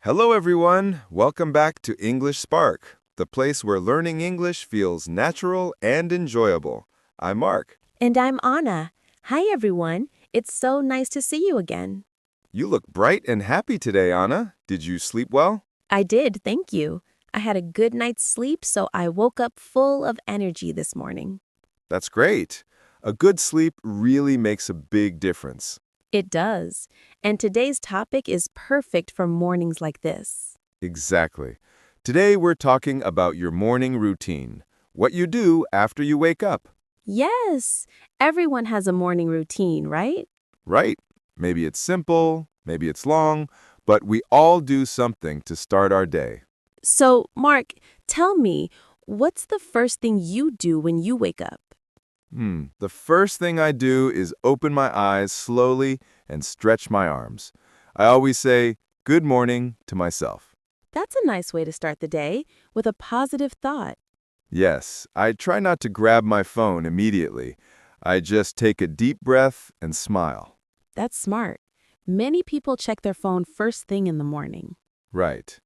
Hello, everyone. Welcome back to English Spark, the place where learning English feels natural and enjoyable. I'm Mark. And I'm Anna. Hi, everyone. It's so nice to see you again. You look bright and happy today, Anna. Did you sleep well? I did, thank you. I had a good night's sleep, so I woke up full of energy this morning. That's great. A good sleep really makes a big difference. It does. And today's topic is perfect for mornings like this. Exactly. Today we're talking about your morning routine, what you do after you wake up. Yes, everyone has a morning routine, right? Right? Maybe it's simple, maybe it's long, but we all do something to start our day. So, Mark, tell me, what's the first thing you do when you wake up? The first thing I do is open my eyes slowly and stretch my arms. I always say, "Good morning" to myself. That's a nice way to start the day, with a positive thought. Yes, I try not to grab my phone immediately. I just take a deep breath and smile. That's smart. Many people check their phone first thing in the morning. Right.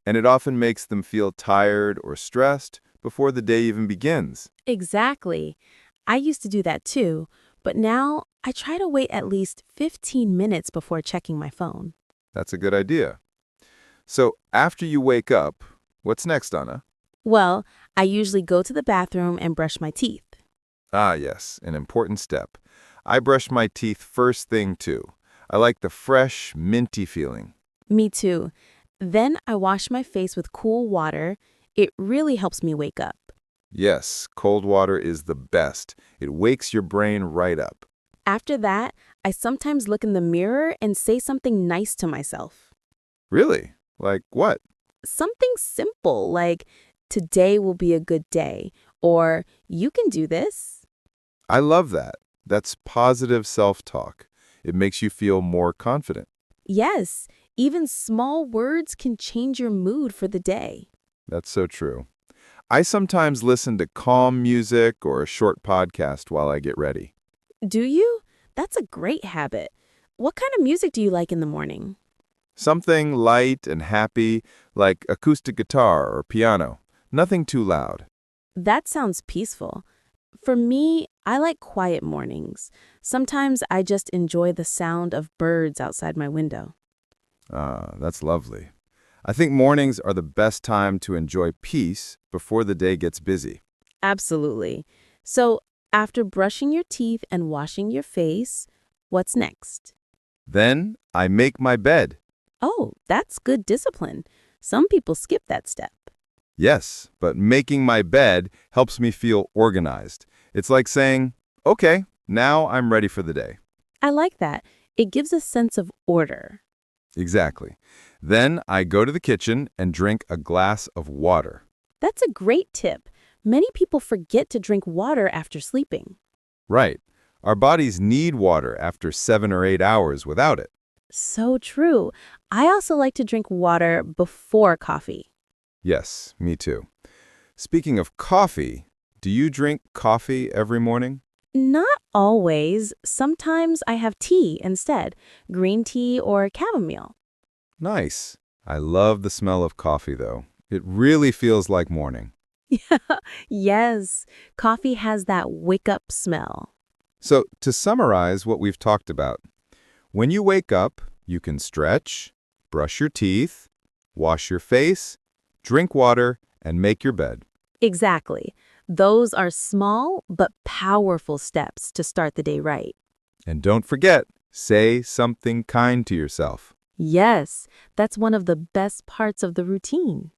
And it often makes them feel tired or stressed before the day even begins. Exactly. I used to do that too, but now I try to wait at least 15 minutes before checking my phone. That's a good idea. So after you wake up, what's next, Anna? Well, I usually go to the bathroom and brush my teeth. Ah, yes, an important step. I brush my teeth first thing, too. I like the fresh, minty feeling. Me too. Then I wash my face with cool water. It really helps me wake up. Yes, cold water is the best. It wakes your brain right up. After that, I sometimes look in the mirror and say something nice to myself. Really? Like what? Something simple like, today will be a good day, or you can do this. I love that. That's positive self-talk. It makes you feel more confident. Yes, even small words can change your mood for the day. That's so true. I sometimes listen to calm music or a short podcast while I get ready. Do you? That's a great habit. What kind of music do you like in the morning? Something light and happy, like acoustic guitar or piano. Nothing too loud. That sounds peaceful. For me, I like quiet mornings. Sometimes I just enjoy the sound of birds outside my window. Ah, that's lovely. I think mornings are the best time to enjoy peace before the day gets busy. Absolutely. So, after brushing your teeth and washing your face, what's next? Then I make my bed. Oh, that's good discipline. Some people skip that step. Yes, but making my bed helps me feel organized. It's like saying, "Okay, now I'm ready for the day." I like that. It gives a sense of order. Exactly. Then I go to the kitchen and drink a glass of water. That's a great tip. Many people forget to drink water after sleeping. Right. Our bodies need water after 7 or 8 hours without it. So true. I also like to drink water before coffee. Yes, me too. Speaking of coffee, do you drink coffee every morning? Not always. Sometimes I have tea instead, green tea or chamomile. Nice. I love the smell of coffee, though. It really feels like morning. Yes, coffee has that wake-up smell. So, to summarize what we've talked about, when you wake up, you can stretch, brush your teeth, wash your face, drink water, and make your bed. Exactly. Those are small but powerful steps to start the day right. And don't forget, say something kind to yourself. Yes, that's one of the best parts of the routine.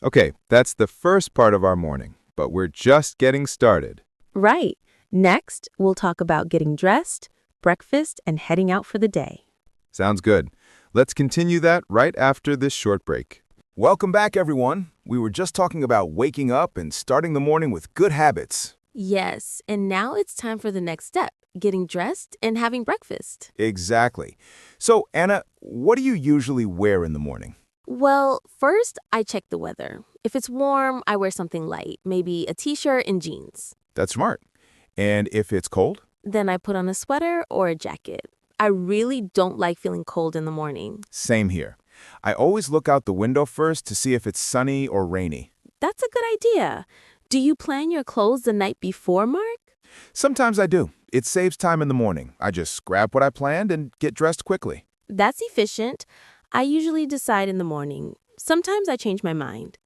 Okay, that's the first part of our morning, but we're just getting started. Right. Next, we'll talk about getting dressed, breakfast, and heading out for the day. Sounds good. Let's continue that right after this short break. Welcome back, everyone. We were just talking about waking up and starting the morning with good habits. Yes, and now it's time for the next step, getting dressed and having breakfast. Exactly. So, Anna, what do you usually wear in the morning? Well, first, I check the weather. If it's warm, I wear something light, maybe a t-shirt and jeans. That's smart. And if it's cold? Then I put on a sweater or a jacket. I really don't like feeling cold in the morning. Same here. I always look out the window first to see if it's sunny or rainy. That's a good idea. Do you plan your clothes the night before, Mark? Sometimes I do. It saves time in the morning. I just grab what I planned and get dressed quickly. That's efficient. I usually decide in the morning. Sometimes I change my mind.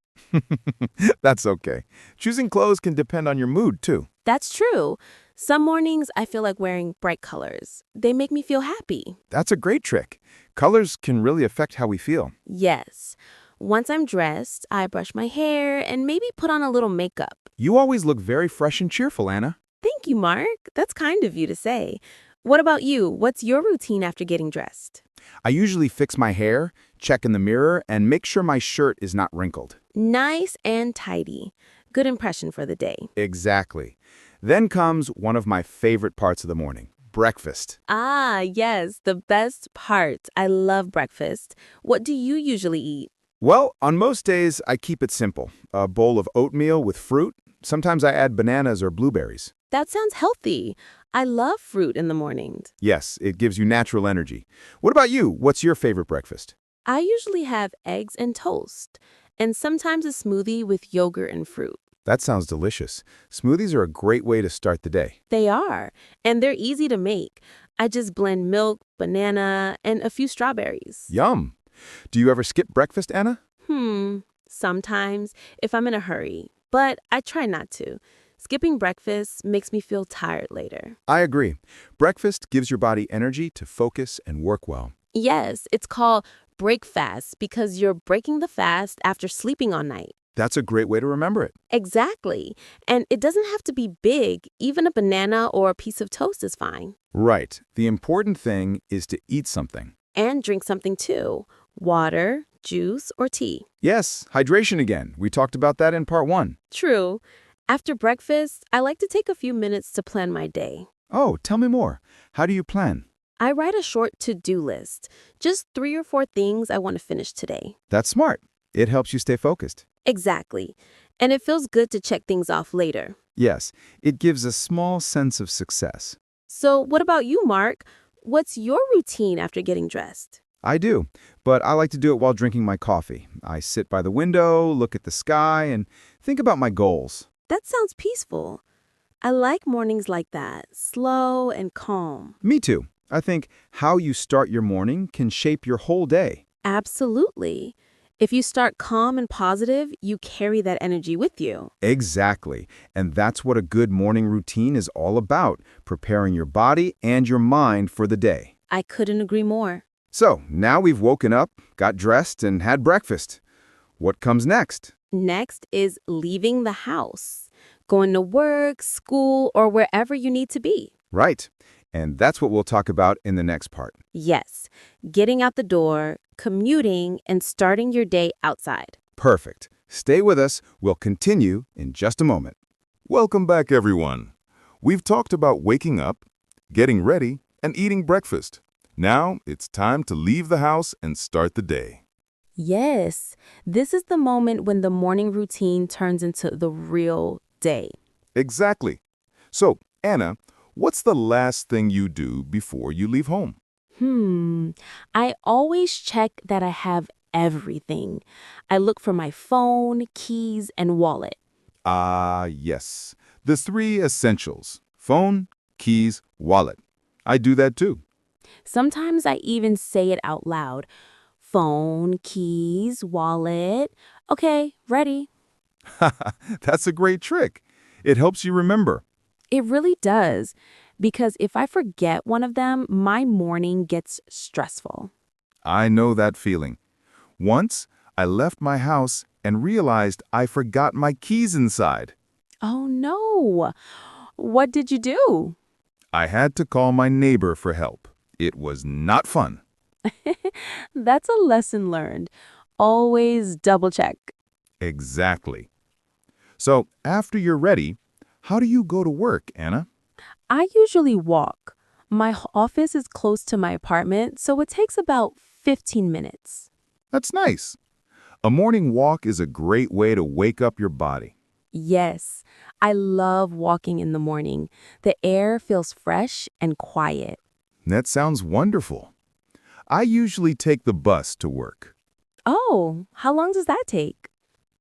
That's okay. Choosing clothes can depend on your mood, too. That's true. Some mornings I feel like wearing bright colors. They make me feel happy. That's a great trick. Colors can really affect how we feel. Yes. Once I'm dressed, I brush my hair and maybe put on a little makeup. You always look very fresh and cheerful, Anna. Thank you, Mark. That's kind of you to say. What about you? What's your routine after getting dressed? I usually fix my hair, check in the mirror, and make sure my shirt is not wrinkled. Nice and tidy. Good impression for the day. Exactly. Then comes one of my favorite parts of the morning, breakfast. Ah, yes, the best part. I love breakfast. What do you usually eat? Well, on most days, I keep it simple. A bowl of oatmeal with fruit. Sometimes I add bananas or blueberries. That sounds healthy. I love fruit in the mornings. Yes, it gives you natural energy. What about you? What's your favorite breakfast? I usually have eggs and toast, and sometimes a smoothie with yogurt and fruit. That sounds delicious. Smoothies are a great way to start the day. They are, and they're easy to make. I just blend milk, banana, and a few strawberries. Yum! Do you ever skip breakfast, Anna? Sometimes, if I'm in a hurry, but I try not to. Skipping breakfast makes me feel tired later. I agree. Breakfast gives your body energy to focus and work well. Yes, it's called break fast because you're breaking the fast after sleeping all night. That's a great way to remember it. Exactly. And it doesn't have to be big. Even a banana or a piece of toast is fine. Right. The important thing is to eat something. And drink something too. Water, juice, or tea. Yes, hydration again. We talked about that in part 1. True. After breakfast, I like to take a few minutes to plan my day. Oh, tell me more. How do you plan? I write a short to-do list. Just 3 or 4 things I want to finish today. That's smart. It helps you stay focused. Exactly. And it feels good to check things off later. Yes, it gives a small sense of success. So what about you, Mark? What's your routine after getting dressed? I do, but I like to do it while drinking my coffee. I sit by the window, look at the sky, and think about my goals. That sounds peaceful. I like mornings like that, slow and calm. Me too. I think how you start your morning can shape your whole day. Absolutely. If you start calm and positive, you carry that energy with you. Exactly. And that's what a good morning routine is all about, preparing your body and your mind for the day. I couldn't agree more. So, now we've woken up, got dressed, and had breakfast. What comes next? Next is leaving the house, going to work, school, or wherever you need to be. Right. And that's what we'll talk about in the next part. Yes, getting out the door, commuting, and starting your day outside. Perfect. Stay with us. We'll continue in just a moment. Welcome back, everyone. We've talked about waking up, getting ready, and eating breakfast. Now it's time to leave the house and start the day. Yes, this is the moment when the morning routine turns into the real day. Exactly. So, Anna, what's the last thing you do before you leave home? I always check that I have everything. I look for my phone, keys, and wallet. Ah, yes. The 3 essentials: phone, keys, wallet. I do that too. Sometimes I even say it out loud. Phone, keys, wallet. Okay, ready. That's a great trick. It helps you remember. It really does, because if I forget one of them, my morning gets stressful. I know that feeling. Once, I left my house and realized I forgot my keys inside. Oh no! What did you do? I had to call my neighbor for help. It was not fun. That's a lesson learned. Always double check. Exactly. So, after you're ready, how do you go to work, Anna? I usually walk. My office is close to my apartment, so it takes about 15 minutes. That's nice. A morning walk is a great way to wake up your body. Yes, I love walking in the morning. The air feels fresh and quiet. That sounds wonderful. I usually take the bus to work. Oh, how long does that take?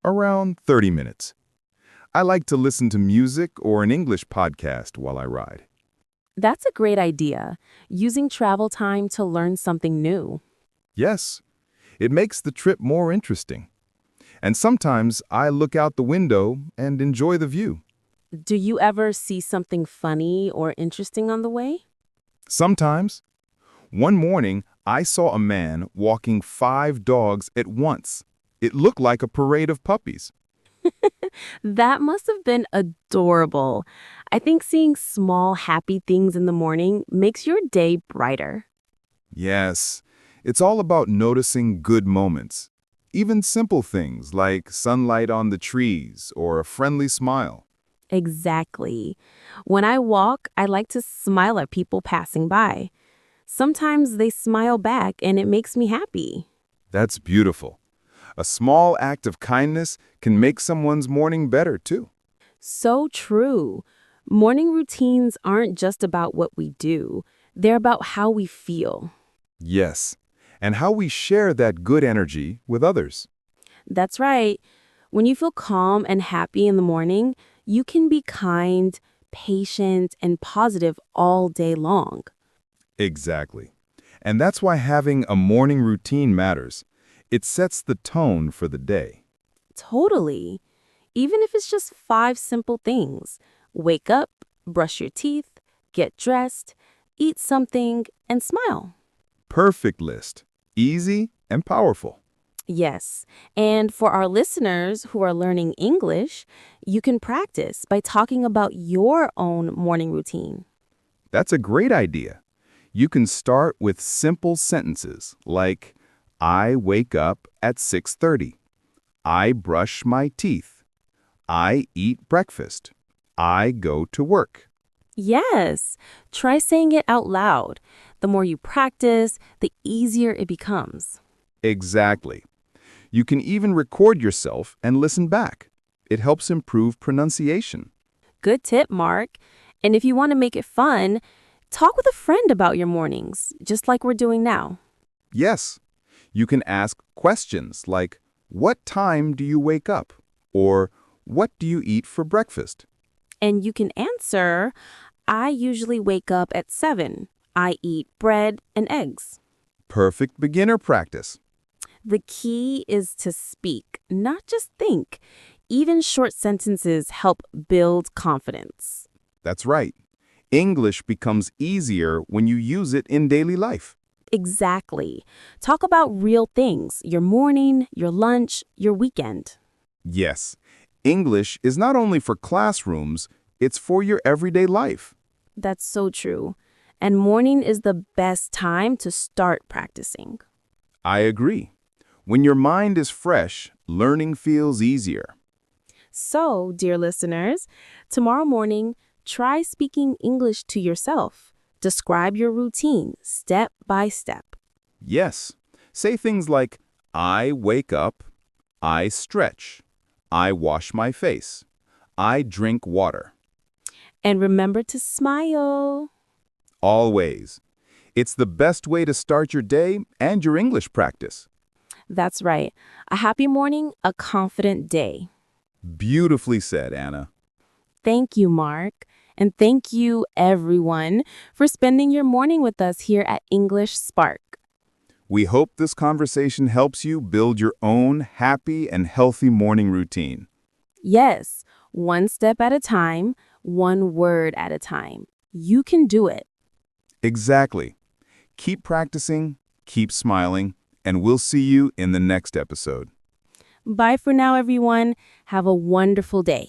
Around 30 minutes. I like to listen to music or an English podcast while I ride. That's a great idea, using travel time to learn something new. Yes, it makes the trip more interesting. And sometimes I look out the window and enjoy the view. Do you ever see something funny or interesting on the way? Sometimes. One morning, I saw a man walking 5 dogs at once. It looked like a parade of puppies. That must have been adorable. I think seeing small, happy things in the morning makes your day brighter. Yes, it's all about noticing good moments. Even simple things like sunlight on the trees or a friendly smile. Exactly. When I walk, I like to smile at people passing by. Sometimes they smile back and it makes me happy. That's beautiful. A small act of kindness can make someone's morning better, too. So true. Morning routines aren't just about what we do, they're about how we feel. Yes, and how we share that good energy with others. That's right. When you feel calm and happy in the morning, you can be kind, patient, and positive all day long. Exactly. And that's why having a morning routine matters. It sets the tone for the day. Totally. Even if it's just 5 simple things. Wake up, brush your teeth, get dressed, eat something, and smile. Perfect list. Easy and powerful. Yes. And for our listeners who are learning English, you can practice by talking about your own morning routine. That's a great idea. You can start with simple sentences like, I wake up at 6:30. I brush my teeth. I eat breakfast. I go to work. Yes. Try saying it out loud. The more you practice, the easier it becomes. Exactly. You can even record yourself and listen back. It helps improve pronunciation. Good tip, Mark. And if you want to make it fun, talk with a friend about your mornings, just like we're doing now. Yes, you can ask questions like, what time do you wake up? Or, what do you eat for breakfast? And you can answer, I usually wake up at 7. I eat bread and eggs. Perfect beginner practice. The key is to speak, not just think. Even short sentences help build confidence. That's right. English becomes easier when you use it in daily life. Exactly. Talk about real things, your morning, your lunch, your weekend. Yes, English is not only for classrooms, it's for your everyday life. That's so true. And morning is the best time to start practicing. I agree. When your mind is fresh, learning feels easier. So, dear listeners, tomorrow morning, try speaking English to yourself. Describe your routine step by step. Yes, say things like, I wake up, I stretch, I wash my face, I drink water. And remember to smile. Always. It's the best way to start your day and your English practice. That's right. A happy morning, a confident day. Beautifully said, Anna. Thank you, Mark. And thank you, everyone, for spending your morning with us here at English Spark. We hope this conversation helps you build your own happy and healthy morning routine. Yes, one step at a time, one word at a time. You can do it. Exactly. Keep practicing, keep smiling, and we'll see you in the next episode. Bye for now, everyone. Have a wonderful day.